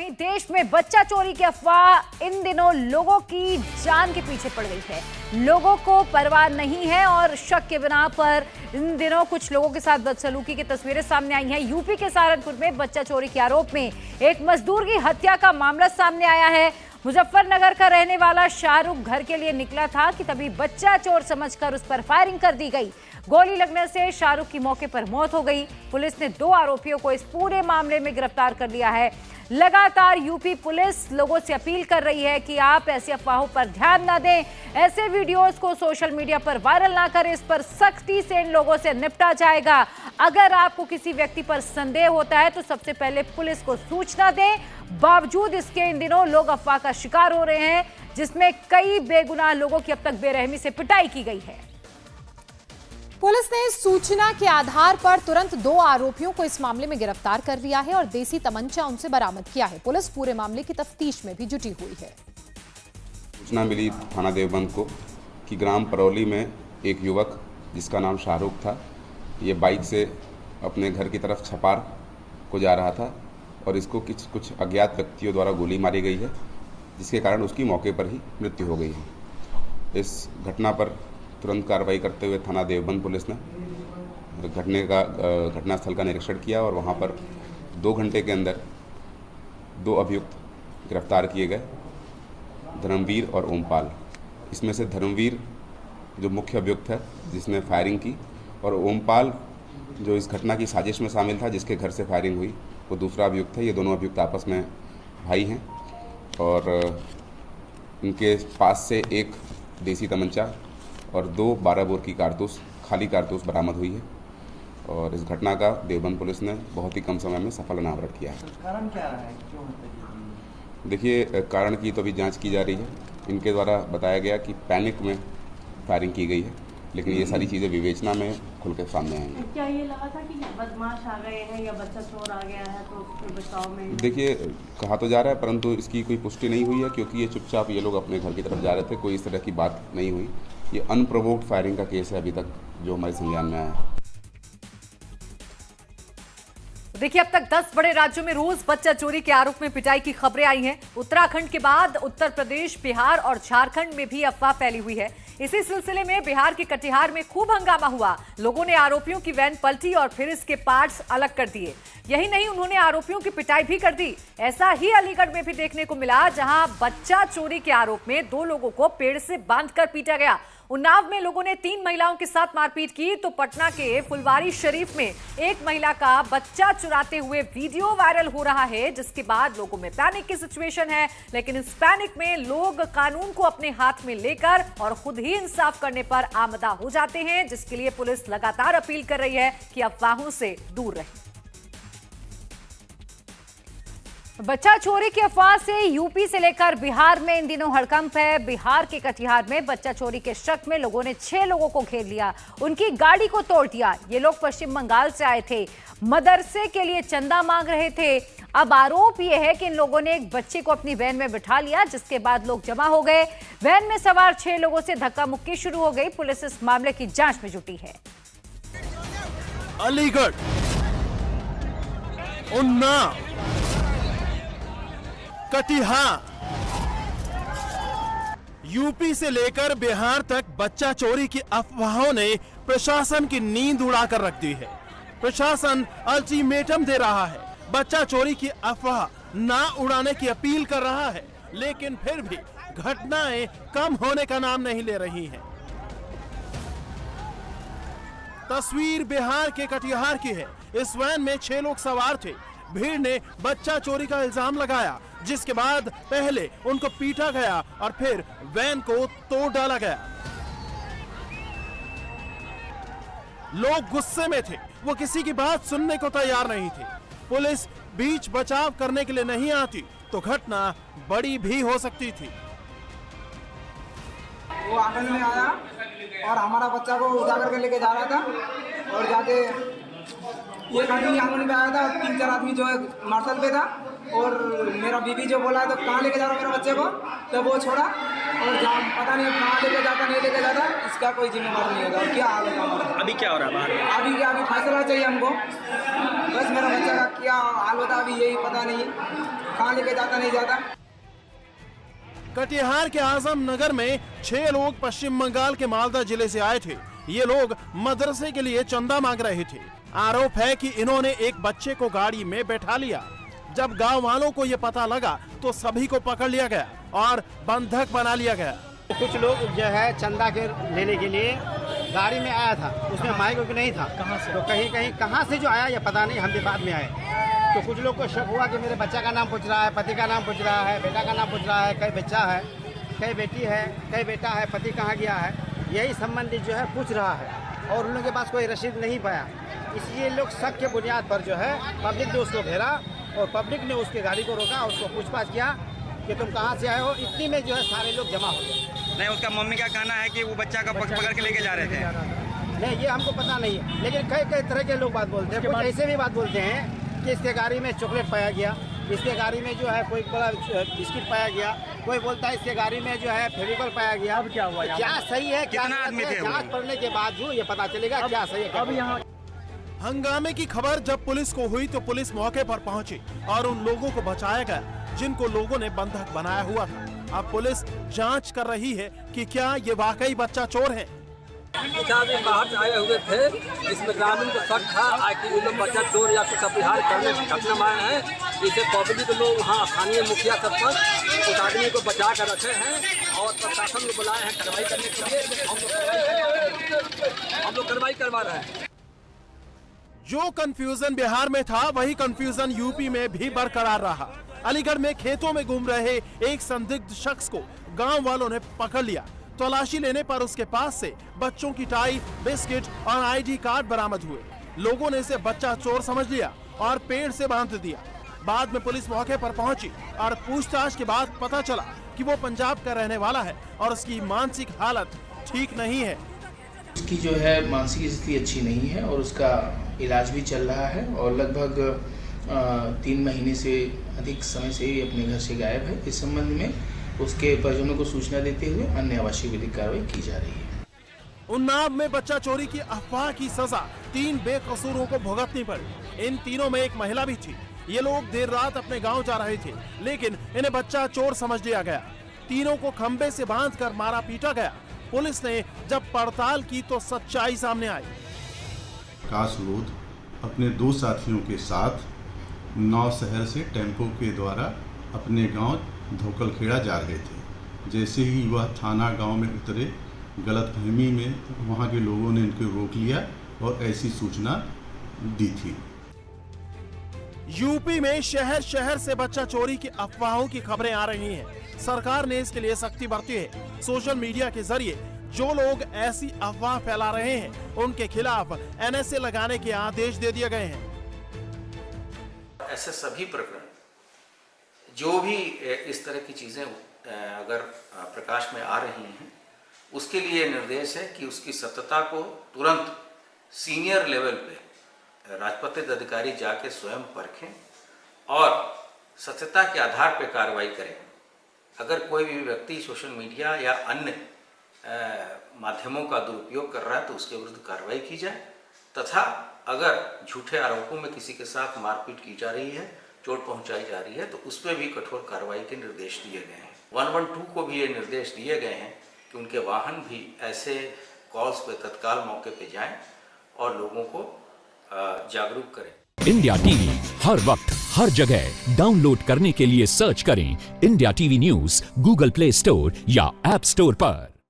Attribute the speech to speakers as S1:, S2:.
S1: वहीं देश में बच्चा चोरी की अफवाह इन दिनों लोगों की जान के पीछे पड़ गई है। लोगों को परवाह नहीं है और शक के बिना पर इन दिनों कुछ लोगों के साथ बदसलूकी की तस्वीरें सामने आई हैं। यूपी के सहारनपुर में बच्चा चोरी के आरोप में एक मजदूर की हत्या का मामला सामने आया है। मुजफ्फरनगर का रहने वाला शाहरुख घर के लिए निकला था कि तभी बच्चा चोर समझकर उस पर फायरिंग कर दी गई। गोली लगने से शाहरुख की मौके पर मौत हो गई। पुलिस ने 2 आरोपियों को इस पूरे मामले में गिरफ्तार कर लिया है। लगातार यूपी पुलिस लोगों से अपील कर रही है कि आप ऐसी अफवाहों पर ध्यान न दें, ऐसे वीडियोस को सोशल मीडिया पर वायरल ना करें। इस पर सख्ती से इन लोगों से निपटा जाएगा। अगर आपको किसी व्यक्ति पर संदेह होता है तो सबसे पहले पुलिस को सूचना दें। बावजूद इसके इन दिनों लोग अफवाह का शिकार हो रहे हैं, जिसमें कई बेगुनाह लोगों की अब तक बेरहमी से पिटाई की गई है।
S2: पुलिस ने सूचना के आधार पर तुरंत 2 आरोपियों को इस मामले में गिरफ्तार कर लिया है और देसी तमंचा उनसे बरामद किया है। पुलिस पूरे मामले की तफ्तीश में भी जुटी हुई है।
S3: सूचना मिली थाना देवबंद को कि ग्राम परौली में एक युवक जिसका नाम शाहरुख था, ये बाइक से अपने घर की तरफ छपार को जा रहा था और इसको कुछ अज्ञात व्यक्तियों द्वारा गोली मारी गई है, जिसके कारण उसकी मौके पर ही मृत्यु हो गई है। इस घटना पर तुरंत कार्रवाई करते हुए थाना देवबंद पुलिस ने घटनास्थल का निरीक्षण किया और वहां पर 2 घंटे के अंदर 2 अभियुक्त गिरफ्तार किए गए, धर्मवीर और ओमपाल। इसमें से धर्मवीर जो मुख्य अभियुक्त है जिसने फायरिंग की, और ओमपाल जो इस घटना की साजिश में शामिल था जिसके घर से फायरिंग हुई, वो दूसरा अभियुक्त है। ये दोनों अभियुक्त आपस में भाई हैं और इनके पास से एक देसी तमंचा और 2 12 बोर की खाली कारतूस बरामद हुई है और इस घटना का देवबंद पुलिस ने बहुत ही कम समय में सफल अनावरण किया है।
S4: कारण क्या है, क्यों हत्या की?
S3: देखिए, कारण की तो अभी जांच की जा रही है। इनके द्वारा बताया गया कि पैनिक में फायरिंग की गई है, लेकिन ये सारी चीज़ें विवेचना में खुल के सामने आएंगी।
S5: क्या ये लगा था कि बदमाश आ गए हैं या बच्चा चोर आ गया है तो उसके बचाव में?
S3: देखिए, कहा तो जा रहा है परंतु इसकी कोई पुष्टि नहीं हुई है, क्योंकि ये चुपचाप ये लोग अपने घर की तरफ जा रहे थे। कोई इस तरह की बात नहीं हुई। ये अनप्रोवोक्ड फायरिंग का केस है अभी तक जो हमारे संज्ञान में आया है।
S1: देखिए, अब तक 10 बड़े राज्यों में रोज बच्चा चोरी के आरोप में पिटाई की खबरें आई हैं। उत्तराखंड के बाद उत्तर प्रदेश, बिहार और झारखंड में भी अफवाह फैली हुई है। इसी सिलसिले में बिहार के कटिहार में खूब हंगामा हुआ। लोगों ने आरोपियों की वैन पलटी और फिर इसके पार्ट्स अलग कर दिए। यही नहीं, उन्होंने आरोपियों की पिटाई भी कर दी। ऐसा ही अलीगढ़ में भी देखने को मिला, जहां बच्चा चोरी के आरोप में 2 लोगों को पेड़ से बांधकर पीटा गया। उन्नाव में लोगों ने 3 महिलाओं के साथ मारपीट की, तो पटना के फुलवारी शरीफ में एक महिला का बच्चा चुराते हुए वीडियो वायरल हो रहा है, जिसके बाद लोगों में पैनिक की सिचुएशन है। लेकिन इस पैनिक में लोग कानून को अपने हाथ में लेकर और खुद ही इंसाफ करने पर आमदा हो जाते हैं, जिसके लिए पुलिस लगातार अपील कर रही है कि अफवाहों से दूर रहें। बच्चा चोरी की अफवाह से यूपी से लेकर बिहार में इन दिनों हड़कंप है। बिहार के कटिहार में बच्चा चोरी के शक में लोगों ने 6 लोगों को घेर लिया, उनकी गाड़ी को तोड़ दिया। ये लोग पश्चिम बंगाल से आए थे, मदरसे के लिए चंदा मांग रहे थे। अब आरोप यह है कि इन लोगों ने एक बच्चे को अपनी वैन में बिठा लिया, जिसके बाद लोग जमा हो गए। वैन में सवार 6 लोगों से धक्का मुक्की शुरू हो गई। पुलिस इस मामले की जांच में जुटी है।
S6: अलीगढ़, उन्नाव, कटिहार, यूपी से लेकर बिहार तक बच्चा चोरी की अफवाहों ने प्रशासन की नींद उड़ाकर रख दी है। प्रशासन अल्टीमेटम दे रहा है, बच्चा चोरी की अफवाह ना उड़ाने की अपील कर रहा है, लेकिन फिर भी घटनाएं कम होने का नाम नहीं ले रही हैं। तस्वीर बिहार के कटिहार की है। इस वैन में 6 लोग सवार थे। भीड़ ने बच्चा चोरी का इल्जाम लगाया, जिसके बाद पहले उनको पीटा गया और फिर वैन को तोड़ डाला गया। लोग गुस्से में थे, वो किसी की बात सुनने को तैयार नहीं थे। पुलिस बीच बचाव करने के लिए नहीं आती तो घटना बड़ी भी हो सकती थी।
S4: वो आंगन में आया और हमारा बच्चा को उठा करके लेके जा रहा था और जाके एक आदमी आंगन में आया था, 3-4 आदमी जो है मार्शल पे था और मेरा बीबी जो बोला तो कहाँ लेके जा रहा मेरे बच्चे को, तो वो छोड़ा और पता नहीं कहाँ लेके जाता नहीं लेके जाता, इसका कोई जिम्मेदार नहीं होगा। क्या हाल है हमारा?
S7: अभी क्या हो रहा है बाहर?
S4: अभी फैसला चाहिए हमको। बस मेरा बच्चा का क्या हाल होता अभी यही पता नहीं है, कहाँ लेके जाता नहीं जाता।
S6: कटिहार के आजम नगर में 6 लोग पश्चिम बंगाल के मालदा जिले से आए थे। ये लोग मदरसे के लिए चंदा मांग रहे थे। आरोप है कि इन्होंने एक बच्चे को गाड़ी में बैठा लिया। जब गांव वालों को ये पता लगा तो सभी को पकड़ लिया गया और बंधक बना लिया गया।
S7: कुछ लोग जो है चंदा के लेने के लिए गाड़ी में आया था, उसमें माइक नहीं था। कहाँ से? तो कहाँ से जो आया ये पता नहीं, हम भी बाद में आए। तो कुछ लोग को शक हुआ कि मेरे बच्चा का नाम पूछ रहा है, पति का नाम पूछ रहा है, बेटा का नाम पूछ रहा है, कई बच्चा है, कई बेटी है, कई बेटा है, पति कहाँ गया है, यही संबंधित जो है पूछ रहा है। और उन लोगों के पास कोई रसीद नहीं पाया, इसलिए लोग शक के बुनियाद पर जो है पब्लिक ने उसको घेरा और पब्लिक ने उसकी गाड़ी को रोका और उसको पूछताछ किया कि तुम कहाँ से आए हो। इतनी में जो है सारे लोग जमा हो गए।
S8: नहीं, उसका मम्मी का कहना है कि वो बच्चा का पकड़ के लेके जा रहे थे।
S7: नहीं, ये हमको पता नहीं है, लेकिन कई तरह के लोग बात बोलते हैं। कुछ ऐसे भी बात बोलते हैं कि इसके गाड़ी में चॉकलेट पाया गया, इसके गाड़ी में जो है कोई बड़ा बिस्किट पाया गया, कोई बोलता है इसके गाड़ी में जो है फेविकॉल पाया गया। अब क्या हुआ, क्या सही है, क्या आदमी थे, जांच पड़ने के बाद जो ये पता चलेगा क्या सही है। अब यहाँ
S6: हंगामे की खबर जब पुलिस को हुई तो पुलिस मौके पर पहुंची और उन लोगों को बचाया गया जिनको लोगों ने बंधक बनाया हुआ था। अब पुलिस जांच कर रही है कि क्या ये वाकई बच्चा चोर है।
S9: बाहर से आए हुए थे, जिसमें ग्रामीण को शक था कि वो लोग बच्चा चोर या कुछ अपराध करने की घटना मारे हैं। इसे पब्लिक लोग वहाँ स्थानीय मुखिया सरपंच उस आदमी को बचा कर रखे हैं और प्रशासन को बुलाए हैं कार्रवाई करने के लिए। हम लोग कार्रवाई करवा रहे हैं।
S6: जो कंफ्यूजन बिहार में था वही कंफ्यूजन यूपी में भी बरकरार रहा। अलीगढ़ में खेतों में घूम रहे एक संदिग्ध शख्स को गांव वालों ने पकड़ लिया। तलाशी लेने पर उसके पास से बच्चों की टाई, बिस्किट और आईडी कार्ड बरामद हुए। लोगों ने इसे बच्चा चोर समझ लिया और पेड़ से बांध दिया। बाद में पुलिस मौके पर पहुंची और पूछताछ के बाद पता चला कि वो पंजाब का रहने वाला है और उसकी मानसिक हालत ठीक नहीं है।
S10: उसकी जो है मानसिक स्थिति अच्छी नहीं है और उसका इलाज भी चल रहा है और लगभग 3 महीने से अधिक समय से ही अपने घर से गायब है। इस संबंध में उसके परिजनों को सूचना देते हुए अन्य आवश्यक विधिक कार्रवाई की जा रही है।
S6: उन्नाव में बच्चा चोरी की अफवाह की सजा 3 बेकसूरों को भुगतनी पड़ी। इन तीनों में एक महिला भी थी। ये लोग देर रात अपने गांव जा रहे थे, लेकिन इन्हें बच्चा चोर समझ लिया गया। तीनों को खंबे से बांधकर मारा पीटा गया। पुलिस ने जब पड़ताल की तो सच्चाई सामने आई।
S11: प्रकाश लोध अपने 2 साथियों के साथ नौशहर से टेम्पो के द्वारा अपने गांव धोकलखेड़ा जा रहे थे। जैसे ही वह थाना गांव में उतरे, गलतफहमी में वहां के लोगों ने इनको रोक लिया और ऐसी सूचना दी थी।
S6: यूपी में शहर शहर से बच्चा चोरी की अफवाहों की खबरें आ रही हैं। सरकार ने इसके लिए सख्ती बरती है। सोशल मीडिया के जरिए जो लोग ऐसी अफवाह फैला रहे हैं उनके खिलाफ एनएसए लगाने के आदेश दे दिए गए हैं।
S10: ऐसे सभी प्रकरण जो भी इस तरह की चीजें अगर प्रकाश में आ रही हैं, उसके लिए निर्देश है कि उसकी सत्यता को तुरंत सीनियर लेवल पे राजपत्रित अधिकारी जाके स्वयं परखें और सत्यता के आधार पर कार्रवाई करें। अगर कोई भी व्यक्ति सोशल मीडिया या अन्य माध्यमों का दुरुपयोग कर रहा है तो उसके विरुद्ध कार्रवाई की जाए, तथा अगर झूठे आरोपों में किसी के साथ मारपीट की जा रही है, चोट पहुंचाई जा रही है, तो उस पर भी कठोर कार्रवाई के निर्देश दिए गए हैं। 112 को भी ये निर्देश दिए गए हैं कि उनके वाहन भी ऐसे कॉल्स पे तत्काल मौके पे जाएं और लोगों को जागरूक करें।
S12: इंडिया टीवी हर वक्त हर जगह डाउनलोड करने के लिए सर्च करें India TV news Google play store या ऐप स्टोर पर।